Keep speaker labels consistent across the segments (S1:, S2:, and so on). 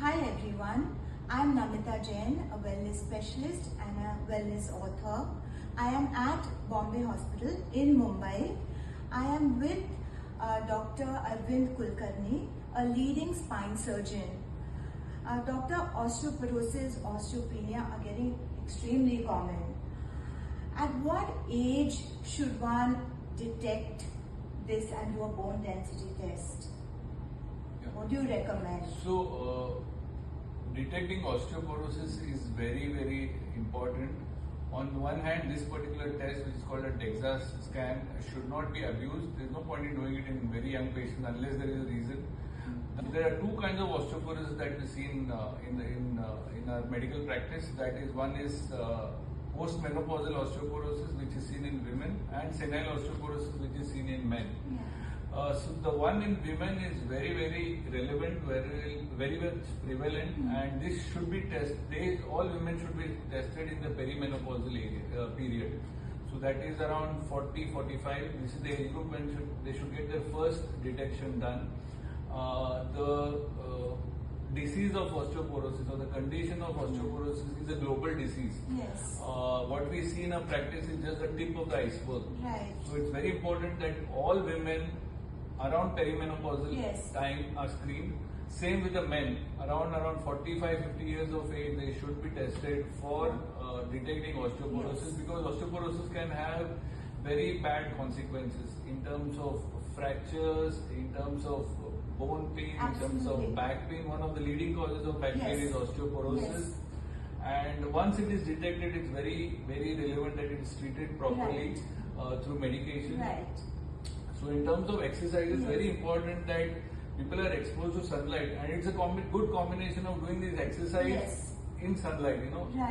S1: Hi everyone, I am Namita Jain, a wellness specialist and a wellness author. I am at Bombay Hospital in Mumbai. I am with Dr. Arvind Kulkarni, a leading spine surgeon. Doctor, osteoporosis, osteopenia are getting extremely common. At what age should one detect this and do a bone density test? What do you recommend?
S2: So, detecting osteoporosis is very important. On one hand, this particular test, which is called a DEXA scan, should not be abused. There is no point in doing it in very young patients unless there is a reason. There are two kinds of osteoporosis that we see in our medical practice. That is, one is postmenopausal osteoporosis, which is seen in women, and senile osteoporosis, which is seen in men.
S1: Yeah.
S2: So the one in women is very relevant, very much prevalent, and this should be tested. All women should be tested in the perimenopausal period. So that is around 40-45. This is the age group when they should get their first detection done. The disease of osteoporosis or the condition of osteoporosis is a global disease.
S1: Yes.
S2: What we see in our practice is just the tip of the iceberg.
S1: Right.
S2: So it's very important that all women around perimenopausal time are screened. Same with the men. Around 45-50 years of age, they should be tested for detecting osteoporosis, because osteoporosis can have very bad consequences in terms of fractures, in terms of bone pain, in terms of back pain. One of the leading causes of back pain is osteoporosis. And once it is detected, it's very relevant that it is treated properly through medication.
S1: Right.
S2: So in terms of exercise, it's very important that people are exposed to sunlight, and it's a good combination of doing these exercises in sunlight,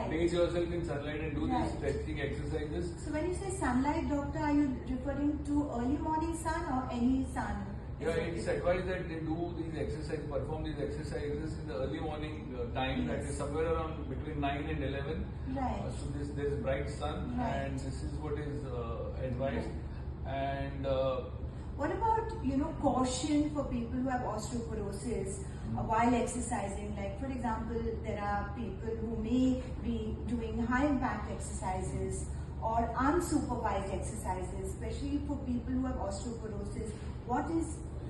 S2: bathe yourself in sunlight and do these stretching exercises.
S1: So when you say sunlight, doctor, are you referring to early morning sun or any sun?
S2: Yeah, it's advised that they do these exercises, perform these exercises in the early morning time, that is somewhere around between 9 and 11.
S1: Right.
S2: So there's bright sun, and this is what is advised. And
S1: what about, caution for people who have osteoporosis while exercising? Like, for example, there are people who may be doing high impact exercises or unsupervised exercises, especially for people who have osteoporosis.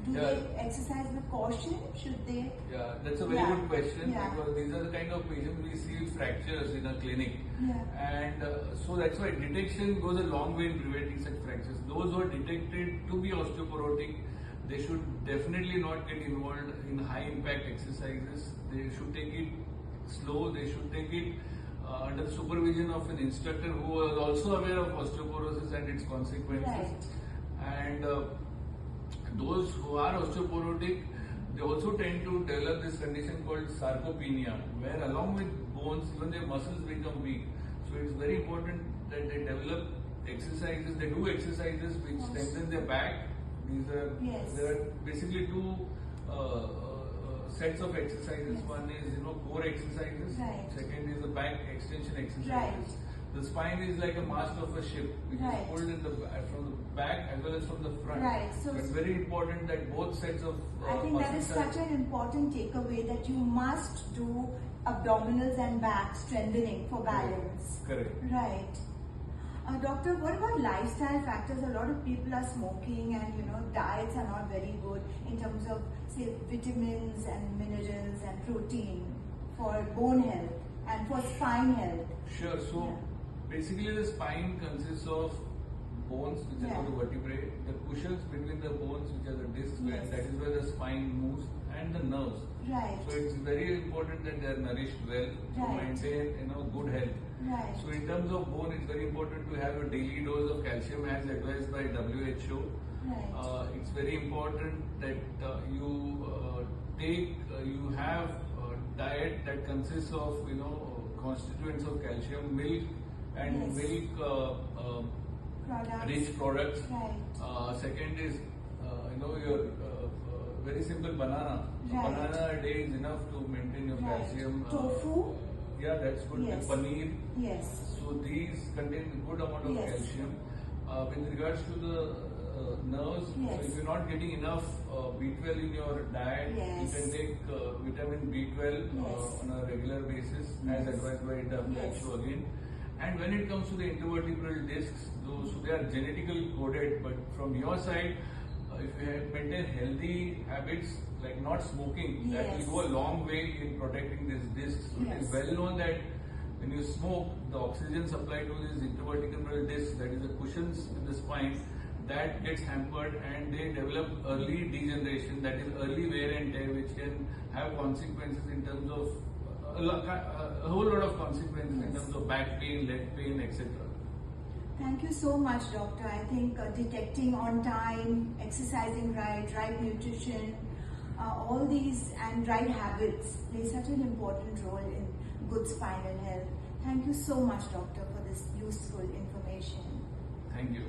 S1: Do they exercise with caution? Should they?
S2: Yeah, that's a very good question, because these are the kind of patients we see with fractures in a clinic. And so that's why detection goes a long way in preventing such fractures. Those who are detected to be osteoporotic, they should definitely not get involved in high impact exercises. They should take it slow. They should take it under the supervision of an instructor who is also aware of osteoporosis and its consequences. And those who are osteoporotic, they also tend to develop this condition called sarcopenia, where along with bones, even their muscles become weak. So it's very important that they develop exercises, they do exercises which strengthen their back. There are basically two sets of exercises. One is core exercises. Second is the back extension exercises. The spine is like a mast of a ship, which is pulled in from the back as well as from the front. So it's very important that both sets of
S1: I think that is such an important takeaway, that you must do abdominals and back strengthening for balance.
S2: Correct.
S1: Right. Doctor, what about lifestyle factors? A lot of people are smoking, and diets are not very good in terms of, say, vitamins and minerals and protein for bone health and for spine health.
S2: Sure. So basically, the spine consists of bones, which are the vertebrae, the cushions between the bones, which are the discs, and that is where the spine moves, and the nerves. So it's very important that they are nourished well to maintain good health. So in terms of bone, it's very important to have a daily dose of calcium as advised by WHO. It's very important that you have a diet that consists of constituents of calcium, milk and milk rich products. Second is your very simple banana. Banana a day is enough to maintain your calcium.
S1: Tofu?
S2: Yeah, that's good. Paneer.
S1: Yes.
S2: So these contain a good amount of calcium. With regards to the nerves.
S1: Yes.
S2: So if you're not getting enough B12 in your diet,
S1: Yes.
S2: you can take vitamin B12
S1: Yes.
S2: on a regular basis as advised by WHO again. And when it comes to the intervertebral discs, so they are genetically coded, but from your side, if you maintain healthy habits like not smoking, that
S1: Yes.
S2: will go a long way in protecting these discs. So it is
S1: Yes.
S2: well known that when you smoke, the oxygen supply to these intervertebral discs, that is the cushions in the spine, that gets hampered and they develop early degeneration, that is early wear and tear, which can have consequences in terms of a whole lot of consequences in terms of back pain, leg pain, etc.
S1: Thank you so much, doctor. I think detecting on time, exercising right nutrition, all these and right habits play such an important role in good spinal health. Thank you so much, doctor, for this useful information.
S2: Thank you.